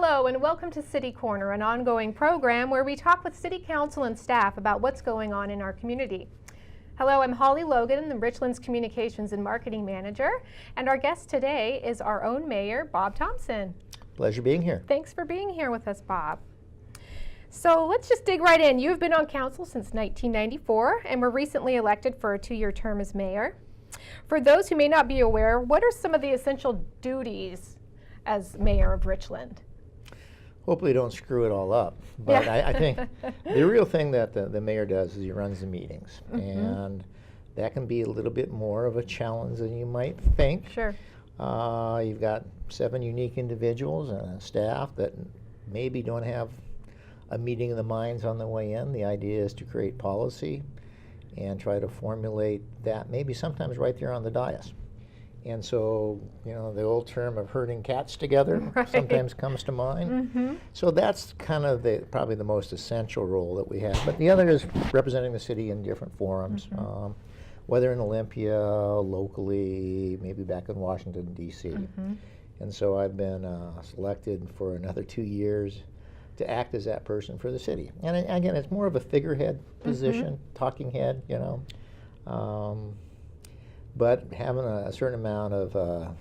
Hello and welcome to City Corner, an ongoing program where we talk with City Council and staff about what's going on in our community. Hello, I'm Hollie Logan, the Richland's Communications and Marketing Manager, and our guest today is our own Mayor, Bob Thompson. Pleasure being here. Thanks for being here with us, Bob. So let's just dig right in. You've been on council since 1994 and were recently elected for a 2-year term as mayor. For those who may not be aware, what are some of the essential duties as mayor of Richland? Hopefully don't screw it all up, but yeah. I think the real thing that the mayor does is he runs the meetings, and that can be a little bit more of a challenge than you might think. Sure. You've got 7 unique individuals and a staff that maybe don't have a meeting of the minds on the way in. The idea is to create policy and try to formulate that maybe sometimes right there on the dais. And so, you know, the old term of herding cats together sometimes comes to mind. So that's kind of probably the most essential role that we have. But the other is representing the city in different forums, whether in Olympia, locally, maybe back in Washington, D.C. And so I've been selected for another 2 years to act as that person for the city. And again, it's more of a figurehead position, talking head, you know. But having a certain amount of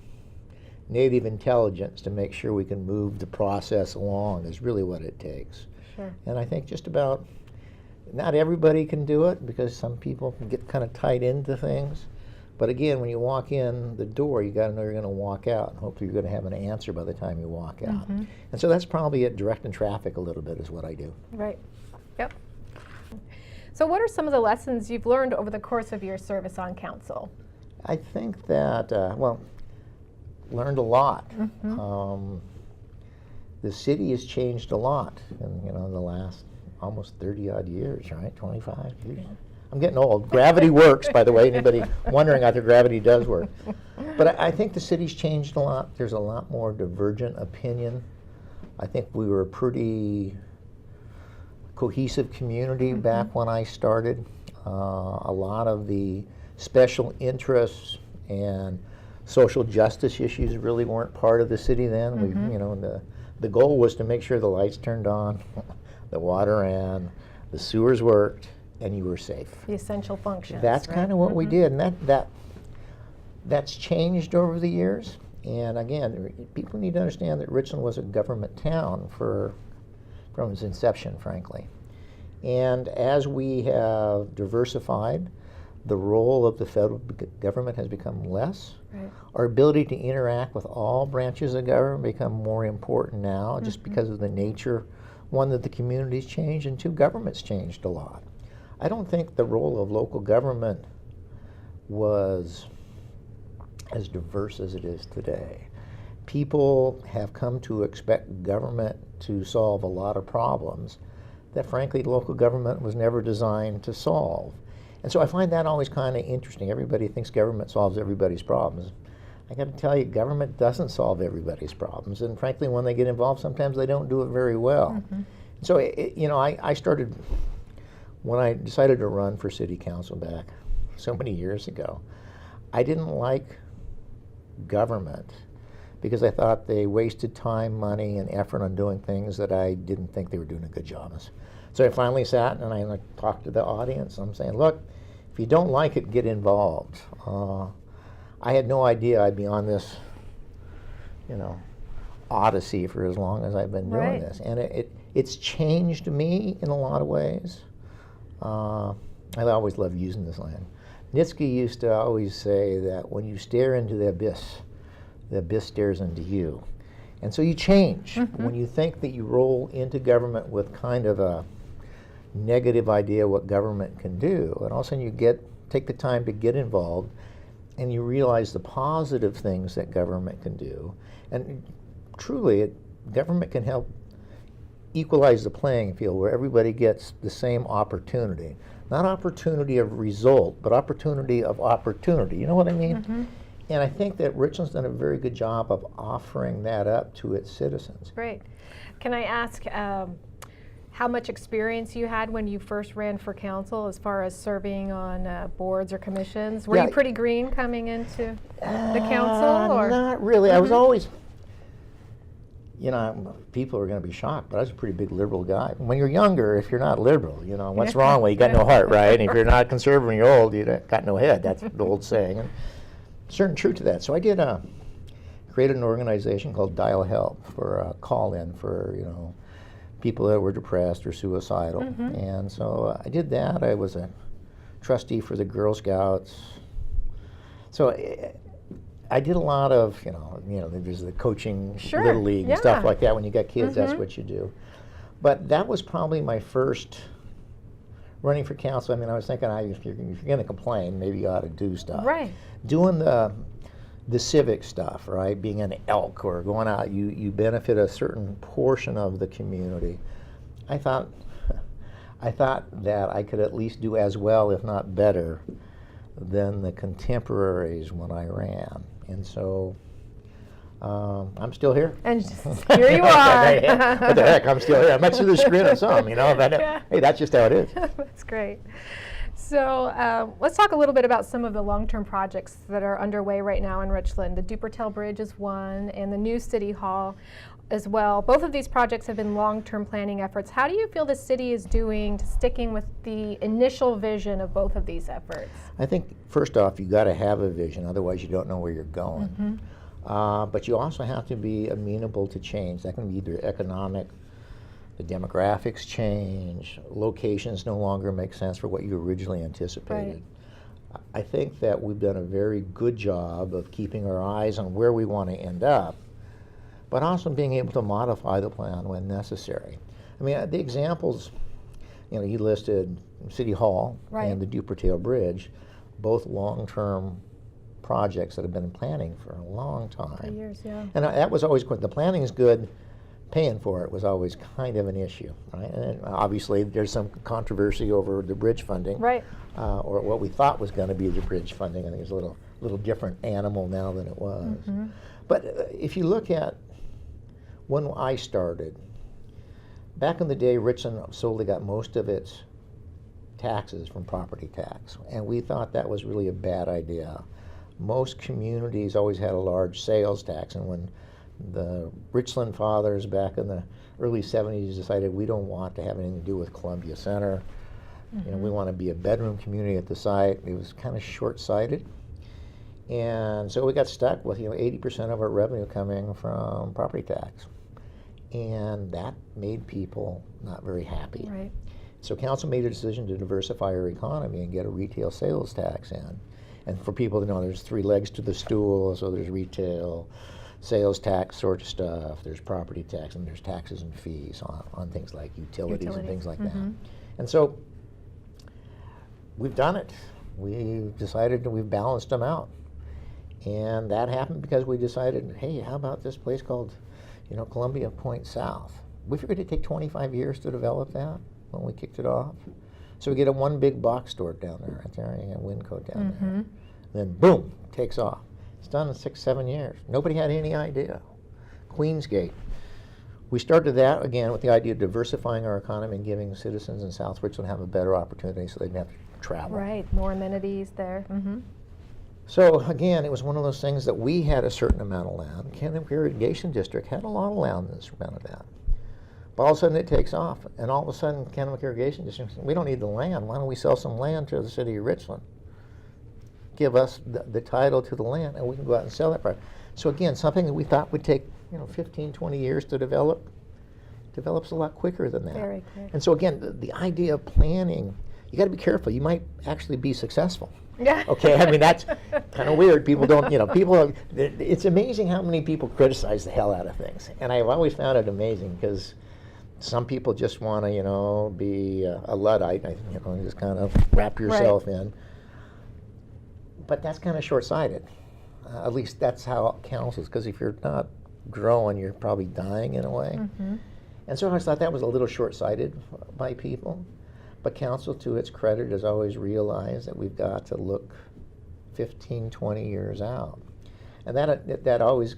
native intelligence to make sure we can move the process along is really what it takes. Sure. And I think just about, not everybody can do it because some people can get kind of tied into things. But again, when you walk in the door, you got to know you're going to walk out, and hopefully you're going to have an answer by the time you walk out. And so that's probably it, directing traffic a little bit is what I do. Right. Yep. So what are some of the lessons you've learned over the course of your service on council? I think that, well, learned a lot. The city has changed a lot in, you know, the last almost 30-odd years, right? 25 years. I'm getting old. Gravity works, by the way. Anybody wondering out there, gravity does work. But I think the city's changed a lot. There's a lot more divergent opinion. I think we were a pretty cohesive community back when I started. A lot of the special interests and social justice issues really weren't part of the city then. We, you know, the goal was to make sure the lights turned on, the water ran, the sewers worked, and you were safe. The essential functions. That's kind of what we did, and that's changed over the years. And again, people need to understand that Richland was a government town from its inception, frankly. And as we have diversified, the role of the federal government has become less. Our ability to interact with all branches of government become more important now, just because of the nature, one, that the community's changed, and two, government's changed a lot. I don't think the role of local government was as diverse as it is today. People have come to expect government to solve a lot of problems that, frankly, local government was never designed to solve. And so I find that always kind of interesting. Everybody thinks government solves everybody's problems. I got to tell you, government doesn't solve everybody's problems. And frankly, when they get involved, sometimes they don't do it very well. So, you know, I started, when I decided to run for city council back so many years ago, I didn't like government because I thought they wasted time, money, and effort on doing things that I didn't think they were doing a good job of. So I finally sat and I talked to the audience. I'm saying, look, if you don't like it, get involved. I had no idea I'd be on this, you know, odyssey for as long as I've been doing this. And it's changed me in a lot of ways. I always love using this line. Nietzsche used to always say that when you stare into the abyss stares into you. And so you change. When you think that you roll into government with kind of a negative idea what government can do, and all of a sudden you take the time to get involved, and you realize the positive things that government can do. And truly, government can help equalize the playing field where everybody gets the same opportunity. Not opportunity of result, but opportunity of opportunity. You know what I mean? And I think that Richland's done a very good job of offering that up to its citizens. Great. Can I ask how much experience you had when you first ran for council as far as serving on boards or commissions? Were you pretty green coming into the council? Or? Not really. I was always, you know, people are going to be shocked, but I was a pretty big liberal guy. When you're younger, if you're not liberal, you know, what's wrong? Well, you got no heart, right? And if you're not conservative when you're old, you got no head. That's the old saying. And certain truth to that. So I did created an organization called Dial Help for a call-in for, you know, people that were depressed or suicidal. And so I did that. I was a trustee for the Girl Scouts. So I did a lot of, you know, there's the coaching, Little League and stuff like that. When you got kids, that's what you do. But that was probably my first running for council. I mean, I was thinking, if you're going to complain, maybe you ought to do stuff. Right. Doing the civic stuff, right? Being an elk or going out, you benefit a certain portion of the community. I thought that I could at least do as well, if not better, than the contemporaries when I ran. And so I'm still here. And here you are. What the heck, I'm still here. I might see the screen or something, you know, but hey, that's just how it is. That's great. So let's talk a little bit about some of the long-term projects that are underway right now in Richland. The Dupertell Bridge is one, and the new City Hall as well. Both of these projects have been long-term planning efforts. How do you feel the city is doing to sticking with the initial vision of both of these efforts? I think, first off, you got to have a vision, otherwise you don't know where you're going. But you also have to be amenable to change. That can be either economic, the demographics change, locations no longer make sense for what you originally anticipated. Right. I think that we've done a very good job of keeping our eyes on where we want to end up, but also being able to modify the plan when necessary. I mean, the examples, you know, you listed City Hall and the Dupertell Bridge, both long-term projects that have been in planning for a long time. For years, yeah. And that was always good. The planning is good. Paying for it was always kind of an issue, right? And obviously there's some controversy over the bridge funding, or what we thought was going to be the bridge funding. I think it's a little different animal now than it was. But if you look at when I started, back in the day, Richland solely got most of its taxes from property tax, and we thought that was really a bad idea. Most communities always had a large sales tax, and when the Richland fathers back in the early 70s decided we don't want to have anything to do with Columbia Center. You know, we want to be a bedroom community at the site. It was kind of short-sighted. And so we got stuck with, 80% of our revenue coming from property tax. And that made people not very happy. Right. So council made a decision to diversify our economy and get a retail sales tax in. And for people to know, there's three legs to the stool, so there's retail, sales tax sort of stuff, there's property tax, and there's taxes and fees on things like utilities and things like that. And so we've done it. We've decided that we've balanced them out. And that happened because we decided, hey, how about this place called, Columbia Point South? We figured it'd take 25 years to develop that when we kicked it off. So we get a one big box store down there, right there, and Winco down there. Then boom, takes off. It's done in 6-7 years. Nobody had any idea. Queensgate. We started that again with the idea of diversifying our economy and giving citizens in South Richland have a better opportunity so they didn't have to travel. Right, more amenities there. So again, it was one of those things that we had a certain amount of land. Hanford Irrigation District had a lot of land in this amount of that. But all of a sudden it takes off, and all of a sudden Hanford Irrigation District says, we don't need the land. Why don't we sell some land to the city of Richland? Give us the title to the land, and we can go out and sell that product. So again, something that we thought would take 15, 20 years to develop, develops a lot quicker than that. Very quick. And so again, the idea of planning, you got to be careful. You might actually be successful. Yeah. Okay, I mean, that's kind of weird. People don't, it's amazing how many people criticize the hell out of things. And I've always found it amazing because some people just want to, be a Luddite, just kind of wrap yourself in. But that's kind of short-sighted. At least that's how it counts, because if you're not growing, you're probably dying in a way. And so I thought that was a little short-sighted by people. But council, to its credit, has always realized that we've got to look 15, 20 years out. And that always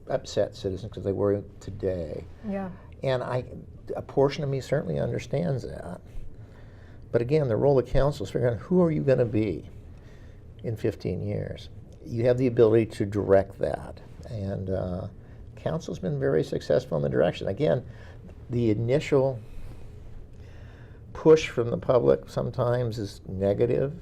upsets citizens because they worry today. Yeah. And a portion of me certainly understands that. But again, the role of council is figuring out who are you going to be in 15 years. You have the ability to direct that. And council's been very successful in the direction. Again, the initial push from the public sometimes is negative,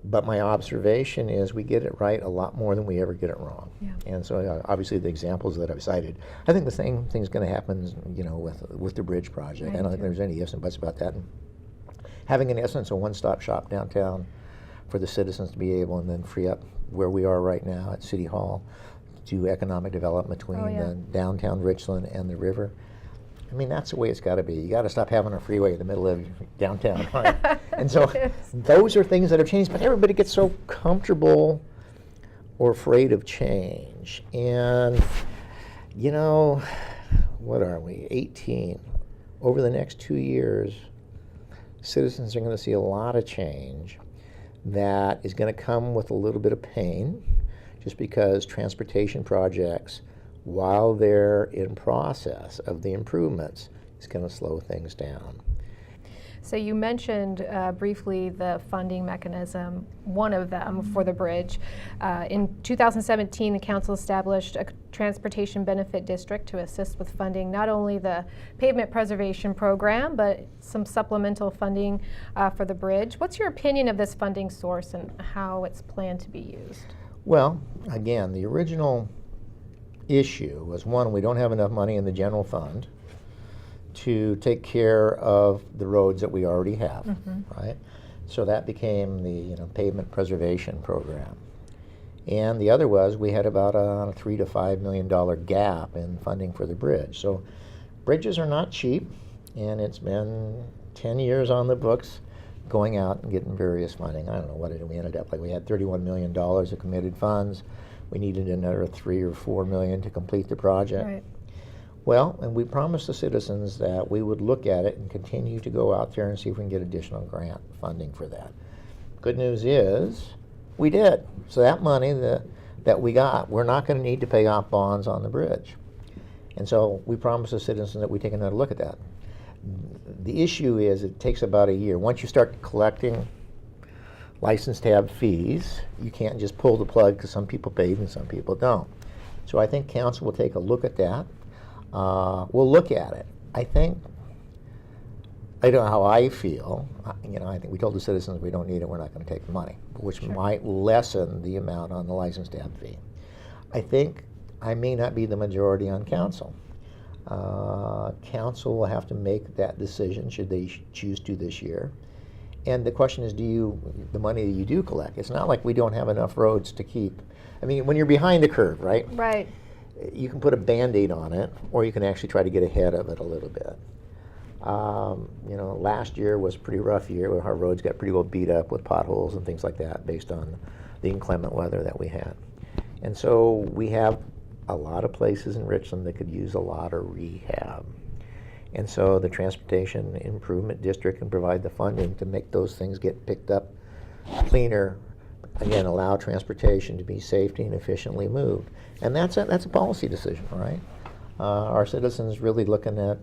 but my observation is we get it right a lot more than we ever get it wrong. Yeah. And so obviously the examples that I've cited, I think the same thing's going to happen, with the bridge project. I don't think there's any ifs and buts about that. And having, in essence, a one-stop shop downtown for the citizens to be able, and then free up where we are right now at City Hall, do economic development between the downtown Richland and the river. I mean, that's the way it's got to be. You got to stop having a freeway in the middle of downtown, right? And so those are things that have changed, but everybody gets so comfortable or afraid of change. And, what are we, 18? Over the next 2 years, citizens are going to see a lot of change that is going to come with a little bit of pain, just because transportation projects, while they're in process of the improvements, is going to slow things down. So you mentioned briefly the funding mechanism, one of them for the bridge. In 2017, the council established a transportation benefit district to assist with funding not only the pavement preservation program, but some supplemental funding for the bridge. What's your opinion of this funding source and how it's planned to be used? Well, again, the original issue was, one, we don't have enough money in the general fund to take care of the roads that we already have, right? So that became the pavement preservation program. And the other was, we had about a $3 to $5 million gap in funding for the bridge. So bridges are not cheap, and it's been 10 years on the books going out and getting various funding. I don't know what we ended up like. We had $31 million of committed funds. We needed another $3 or $4 million to complete the project. Right. Well, and we promised the citizens that we would look at it and continue to go out there and see if we can get additional grant funding for that. Good news is, we did. So that money that we got, we're not going to need to pay off bonds on the bridge. And so we promised the citizens that we take another look at that. The issue is, it takes about a year. Once you start collecting license tab fees, you can't just pull the plug because some people paid and some people don't. So I think council will take a look at that. We'll look at it. I don't know how I feel. I think we told the citizens we don't need it, we're not going to take the money, which might lessen the amount on the license tab fee. I think I may not be the majority on council. Council will have to make that decision should they choose to this year. And the question is, the money that you do collect, it's not like we don't have enough roads to keep. I mean, when you're behind the curve, right? Right. You can put a Band-Aid on it, or you can actually try to get ahead of it a little bit. Last year was a pretty rough year where our roads got pretty well beat up with potholes and things like that based on the inclement weather that we had. And so we have a lot of places in Richland that could use a lot of rehab. And so the Transportation Improvement District can provide the funding to make those things get picked up cleaner, again, allow transportation to be safely and efficiently moved. And that's a policy decision, right? Our citizens really looking at,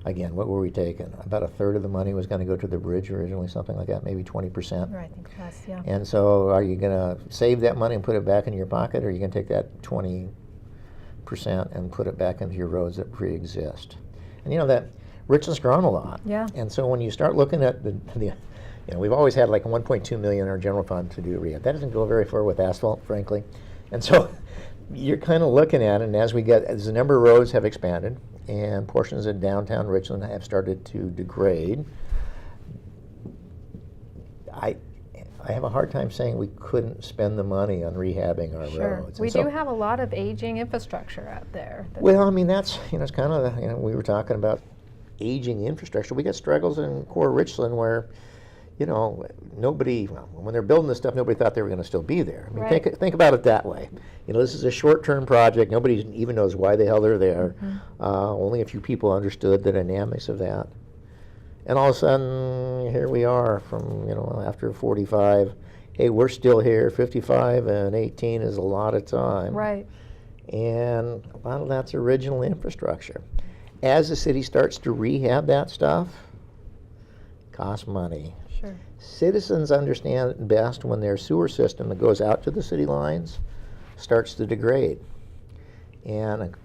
again, what were we taking? About a third of the money was going to go to the bridge originally, something like that, maybe 20%. Right, I think that's, yeah. And so are you going to save that money and put it back in your pocket, or are you going to take that 20% and put it back into your roads that pre-exist? And that Richland's grown a lot. Yeah. And so when you start looking at we've always had like 1.2 million in our general fund to do rehab. That doesn't go very far with asphalt, frankly. And so you're kind of looking at it, and as the number of roads have expanded and portions of downtown Richland have started to degrade, I have a hard time saying we couldn't spend the money on rehabbing our roads. We do have a lot of aging infrastructure out there. Well, I mean, that's, it's kind of, we were talking about aging infrastructure. We got struggles in core Richland where, nobody, when they're building this stuff, nobody thought they were going to still be there. I mean, Right. think about it that way. This is a short-term project. Nobody even knows why the hell they're there. Only a few people understood the dynamics of that. And all of a sudden, here we are from, after 45, hey, we're still here. 55 and 18 is a lot of time. Right. And a lot of that's original infrastructure. As the city starts to rehab that stuff, it costs money. Sure. Citizens understand it best when their sewer system that goes out to the city lines starts to degrade. And,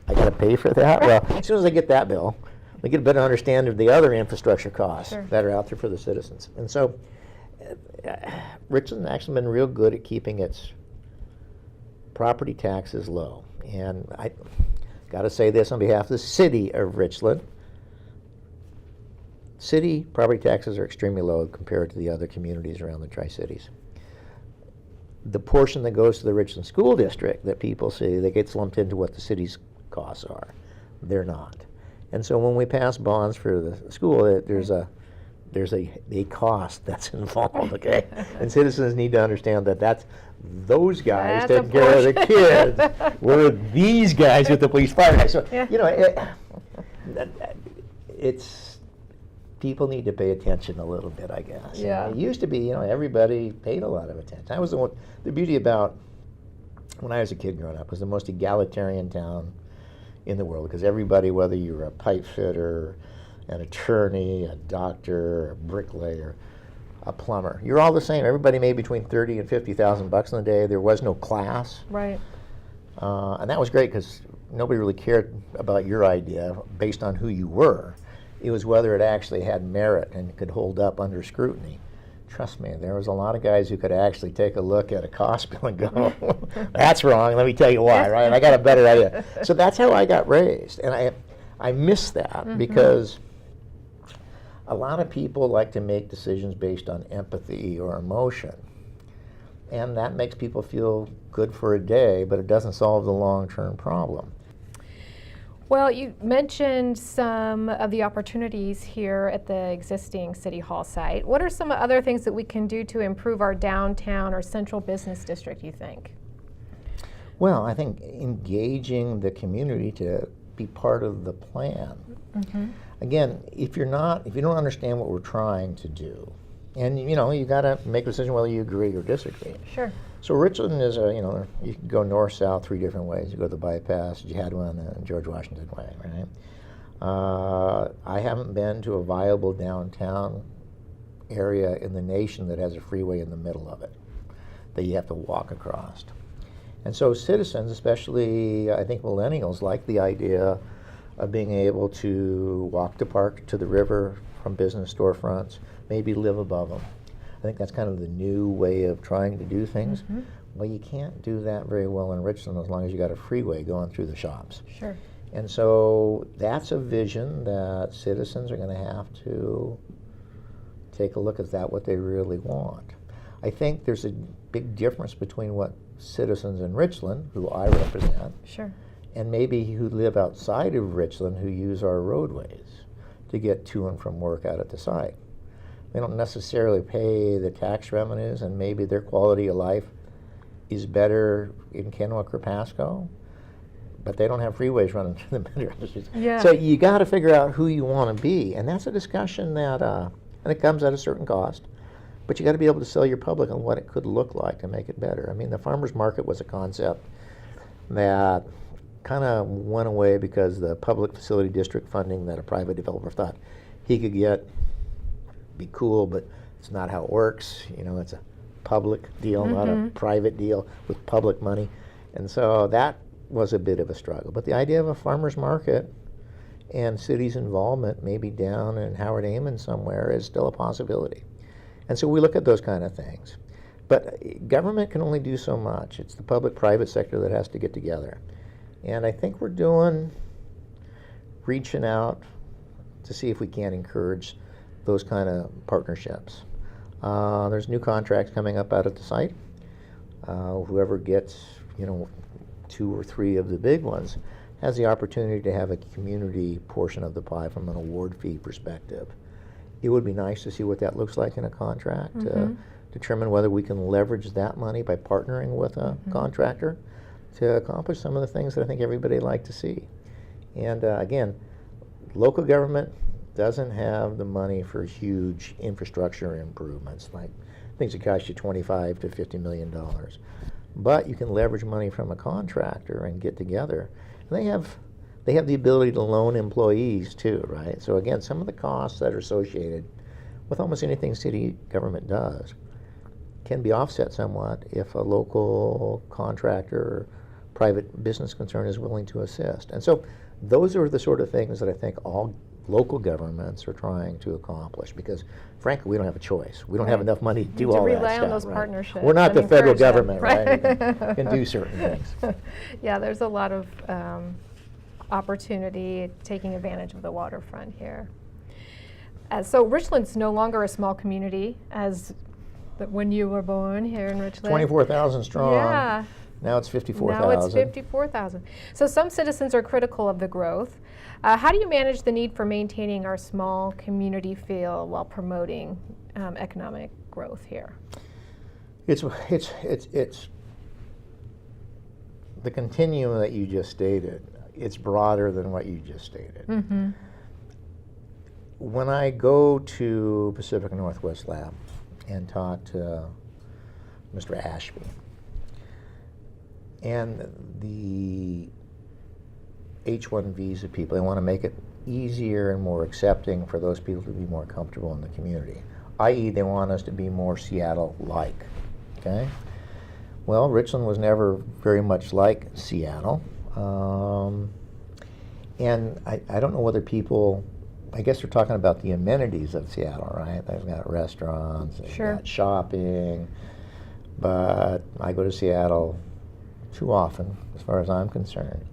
I got to pay for that. Well, as soon as I get that bill, I get a better understanding of the other infrastructure costs that are out there for the citizens. And so Richland's actually been real good at keeping its property taxes low. And I got to say this on behalf of the city of Richland. City property taxes are extremely low compared to the other communities around the Tri-Cities. The portion that goes to the Richland School District that people see, that gets lumped into what the city's costs are. They're not. And so when we pass bonds for the school, there's a cost that's involved, okay? And citizens need to understand that that's those guys That's taking care of the kids. We're these guys with the police fire. So, it's, people need to pay attention a little bit, I guess. Yeah. And it used to be, everybody paid a lot of attention. That was the beauty about, when I was a kid growing up, was the most egalitarian town in the world, because everybody, whether you were a pipe fitter, an attorney, a doctor, a bricklayer, a plumber, you're all the same. Everybody made between $30,000 and $50,000 in a day. There was no class. Right. And that was great because nobody really cared about your idea based on who you were. It was whether it actually had merit and could hold up under scrutiny. Trust me, there was a lot of guys who could actually take a look at a cost bill and go, that's wrong, let me tell you why, right? I got a better idea. So that's how I got raised. And I miss that because a lot of people like to make decisions based on empathy or emotion. And that makes people feel good for a day, but it doesn't solve the long-term problem. Well, you mentioned some of the opportunities here at the existing City Hall site. What are some other things that we can do to improve our downtown or central business district, you think? Well, I think engaging the community to be part of the plan. Again, if you don't understand what we're trying to do, and you got to make a decision whether you agree or disagree. Sure. So Richland is you can go north, south, 3 different ways. You go to the bypass, you had one George Washington way, right? I haven't been to a viable downtown area in the nation that has a freeway in the middle of it that you have to walk across. And so citizens, especially I think millennials, like the idea of being able to walk the park to the river from business storefronts, maybe live above them. I think that's kind of the new way of trying to do things. Well, you can't do that very well in Richland as long as you got a freeway going through the shops. Sure. And so that's a vision that citizens are going to have to take a look at. That what they really want. I think there's a big difference between what citizens in Richland, who I represent, Sure. and maybe who live outside of Richland who use our roadways to get to and from work out at the site. They don't necessarily pay the tax revenues, and maybe their quality of life is better in Kennewick or Pasco, but they don't have freeways running through the middle of the streets. Yeah. So you got to figure out who you want to be, and that's a discussion that, and it comes at a certain cost, but you got to be able to sell your public on what it could look like to make it better. I mean, the farmers market was a concept that kind of went away because the public facility district funding that a private developer thought he could get be cool, but it's not how it works. It's a public deal, not a private deal with public money. And so that was a bit of a struggle. But the idea of a farmer's market and city's involvement, maybe down in Howard Amon somewhere, is still a possibility. And so we look at those kind of things. But government can only do so much. It's the public-private sector that has to get together. And I think we're reaching out to see if we can encourage those kind of partnerships. There's new contracts coming up out at the site. Whoever gets, 2 or 3 of the big ones has the opportunity to have a community portion of the pie from an award fee perspective. It would be nice to see what that looks like in a contract, determine whether we can leverage that money by partnering with a contractor to accomplish some of the things that I think everybody would like to see. And again, local government doesn't have the money for huge infrastructure improvements, like things that cost you $25 to $50 million. But you can leverage money from a contractor and get together. And they have the ability to loan employees too, right? So again, some of the costs that are associated with almost anything city government does can be offset somewhat if a local contractor or private business concern is willing to assist. And so those are the sort of things that I think all local governments are trying to accomplish, because frankly we don't have a choice. We don't have enough money to do all that stuff. Rely on those right? partnerships. We're not and the federal encourage them, government, right? Can do certain things. Yeah, there's a lot of opportunity taking advantage of the waterfront here. So Richland's no longer a small community as when you were born here in Richland. 24,000 strong. Yeah. Now it's 54,000. Now it's 54,000. So some citizens are critical of the growth. How do you manage the need for maintaining our small community feel while promoting economic growth here? It's the continuum that you just stated. It's broader than what you just stated. Mm-hmm. When I go to Pacific Northwest Lab and talk to Mr. Ashby and the H-1 visa people, they want to make it easier and more accepting for those people to be more comfortable in the community, i.e. they want us to be more Seattle-like, okay? Well, Richland was never very much like Seattle. And I don't know whether people, I guess they're talking about the amenities of Seattle, right? They've got restaurants, they've Sure. got shopping, but I go to Seattle too often, as far as I'm concerned.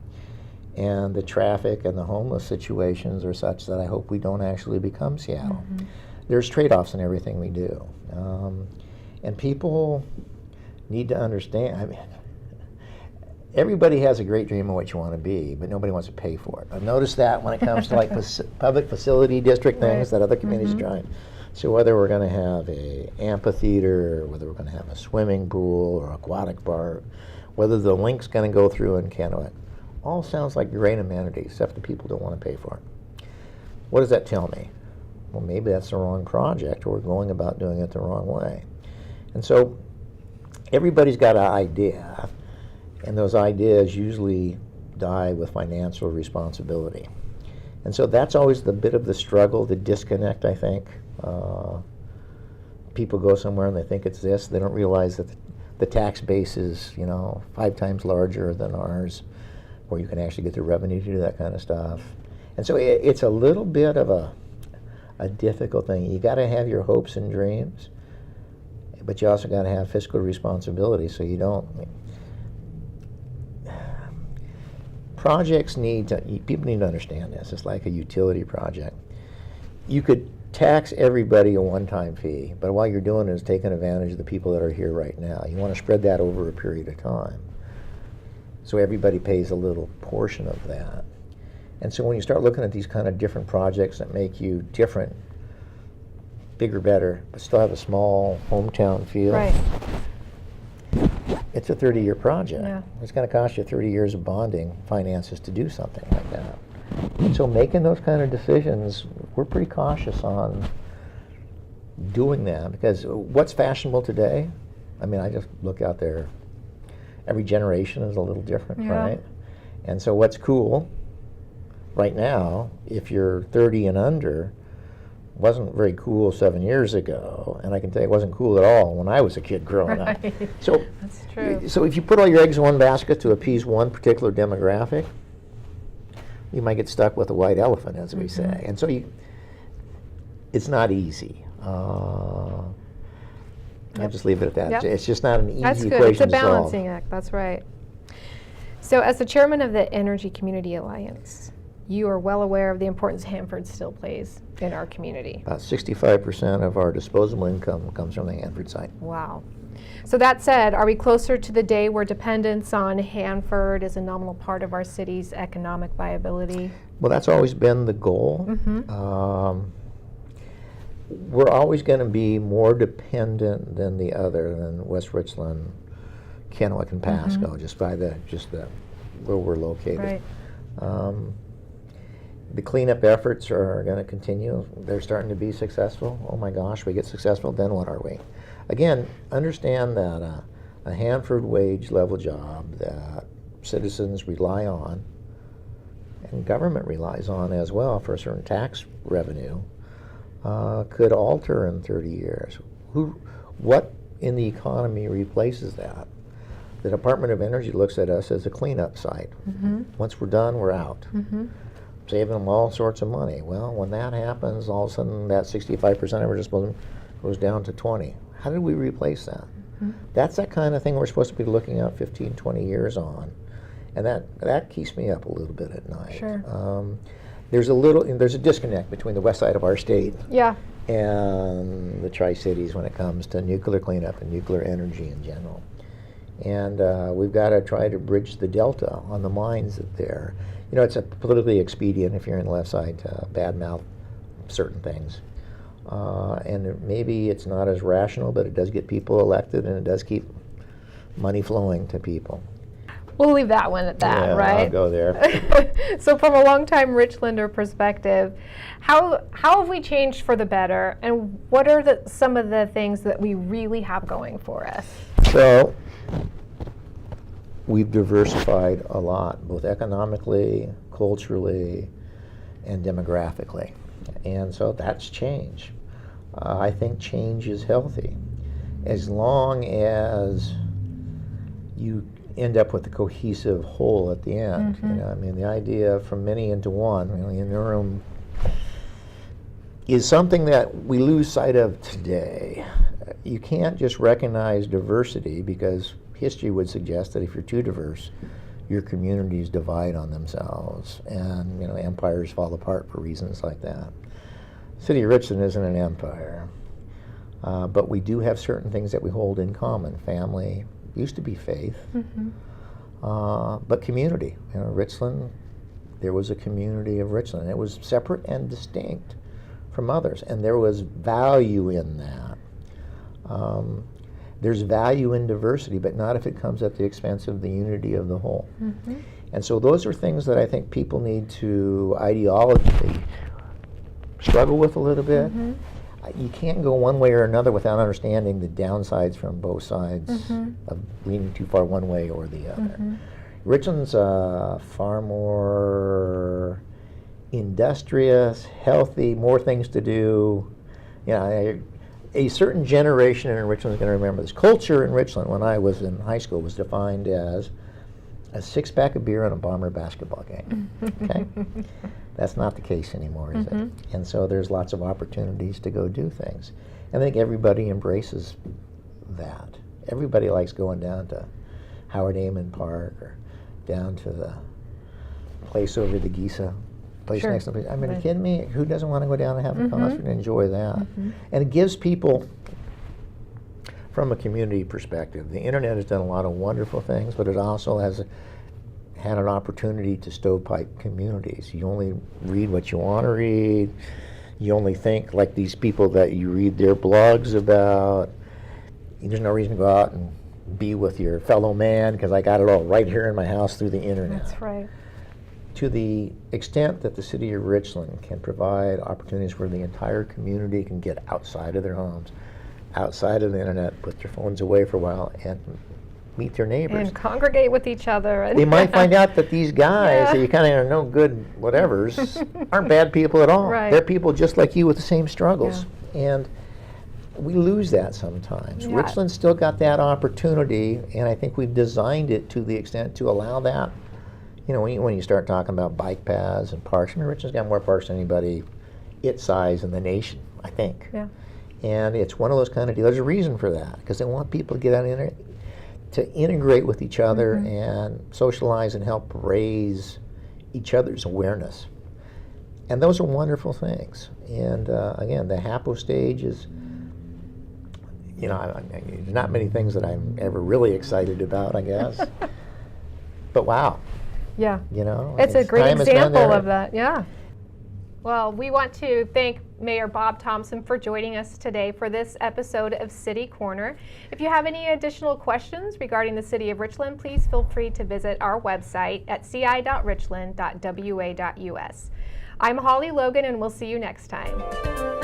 And the traffic and the homeless situations are such that I hope we don't actually become Seattle. Mm-hmm. There's trade-offs in everything we do. And people need to understand, I mean, everybody has a great dream of what you want to be, but nobody wants to pay for it. I've noticed that when it comes to like public facility district things Right. that other communities Mm-hmm. are trying. So whether we're going to have a amphitheater, whether we're going to have a swimming pool or aquatic park, whether the link's going to go through in Kennewick, all sounds like great amenities, except the people don't want to pay for it. What does that tell me? Well, maybe that's the wrong project, or we're going about doing it the wrong way. And so everybody's got an idea, and those ideas usually die with financial responsibility. And so that's always the bit of the struggle, the disconnect, I think. People go somewhere and they think it's this. They don't realize that the tax base is, 5 times larger than ours, where you can actually get the revenue to do that kind of stuff. And so it's a little bit of a difficult thing. You got to have your hopes and dreams, but you also got to have fiscal responsibility so you don't. Projects people need to understand this. It's like a utility project. You could tax everybody a one-time fee, but what you're doing is taking advantage of the people that are here right now. You want to spread that over a period of time, so everybody pays a little portion of that. And so when you start looking at these kind of different projects that make you different, bigger, better, but still have a small hometown feel, Right. it's a 30-year project. Yeah. It's going to cost you 30 years of bonding finances to do something like that. And so making those kind of decisions, we're pretty cautious on doing that, because what's fashionable today, I mean, I just look out there, every generation is a little different, Yeah. right? And so what's cool right now, if you're 30 and under, wasn't very cool 7 years ago, and I can tell you it wasn't cool at all when I was a kid growing up. Right. So, That's true. so if you put all your eggs in one basket to appease one particular demographic, you might get stuck with a white elephant, as we say. And so it's not easy. I'll just leave it at that. Yep. It's just not an easy That's good. equation It's a to solve. balancing act. That's right. So as the chairman of the Energy Community Alliance, you are well aware of the importance Hanford still plays in our community. About 65% of our disposable income comes from the Hanford site. Wow. So that said, are we closer to the day where dependence on Hanford is a nominal part of our city's economic viability? Well, that's always been the goal. We're always going to be more dependent than the other, than West Richland, Kennewick, and Pasco, just by the where we're located. Right. The cleanup efforts are going to continue. They're starting to be successful. Oh my gosh, we get successful, then what are we? Again, understand that a Hanford wage level job that citizens rely on, and government relies on as well for a certain tax revenue, could alter in 30 years. What in the economy replaces that? The Department of Energy looks at us as a cleanup site. Once we're done, we're out. Saving them all sorts of money. Well, when that happens, all of a sudden that 65% of our disposal goes down to 20. How did we replace that? That's that kind of thing we're supposed to be looking at 15, 20 years on. And that keeps me up a little bit at night. Sure. There's a disconnect between the west side of our state and the Tri-Cities when it comes to nuclear cleanup and nuclear energy in general. And we've got to try to bridge the delta on the mines that there. You know, it's a politically expedient if you're in the left side to badmouth certain things. And maybe it's not as rational, but it does get people elected and it does keep money flowing to people. We'll leave that one at that, right? I'll go there. So from a longtime Richlander perspective, how have we changed for the better, and what are some of the things that we really have going for us? So we've diversified a lot, both economically, culturally, and demographically. And so that's change. I think change is healthy. As long as you end up with a cohesive whole at the end. You know, I mean, the idea from many into one, really, in the room, is something that we lose sight of today. You can't just recognize diversity because history would suggest that if you're too diverse, your communities divide on themselves, and you know, empires fall apart for reasons like that. City of Richland isn't an empire, but we do have certain things that we hold in common. Family, used to be faith, but community. You know, Richland, there was a community of Richland. It was separate and distinct from others, and there was value in that. There's value in diversity, but not if it comes at the expense of the unity of the whole. And so those are things that I think people need to ideologically struggle with a little bit. You can't go one way or another without understanding the downsides from both sides of leaning too far one way or the other. Richland's far more industrious, healthy, more things to do. You know, a certain generation in Richland is going to remember this. Culture in Richland, when I was in high school, was defined as a six-pack of beer and a Bomber basketball game. Okay? That's not the case anymore, is it? And so there's lots of opportunities to go do things. I think everybody embraces that. Everybody likes going down to Howard Amon Park or down to the place over the Gisa, place next to the place. I mean, are you kidding me? Who doesn't want to go down and have a concert and enjoy that? And it gives people, from a community perspective, the internet has done a lot of wonderful things, but it also has had an opportunity to stovepipe communities. You only read what you want to read. You only think like these people that you read their blogs about. There's no reason to go out and be with your fellow man because I got it all right here in my house through the internet. That's right. To the extent that the city of Richland can provide opportunities where the entire community can get outside of their homes, outside of the internet, put their phones away for a while, and meet their neighbors. And congregate with each other. And they might find out that these guys that you kind of no good whatevers aren't bad people at all. They're people just like you with the same struggles. And we lose that sometimes. Richland's still got that opportunity, and I think we've designed it to the extent to allow that. You know, when you start talking about bike paths and parks, I mean, Richland's got more parks than anybody its size in the nation, I think. And it's one of those kind of deals. There's a reason for that, because they want people to get out in to integrate with each other and socialize and help raise each other's awareness. And those are wonderful things. And again, the HAPO stage is, you know, there's not many things that I'm ever really excited about, I guess. But wow. Yeah. You know, it's a great example of that. Yeah. Well, we want to thank Mayor Bob Thompson for joining us today for this episode of City Corner. If you have any additional questions regarding the City of Richland, please feel free to visit our website at ci.richland.wa.us. I'm Hollie Logan, and we'll see you next time.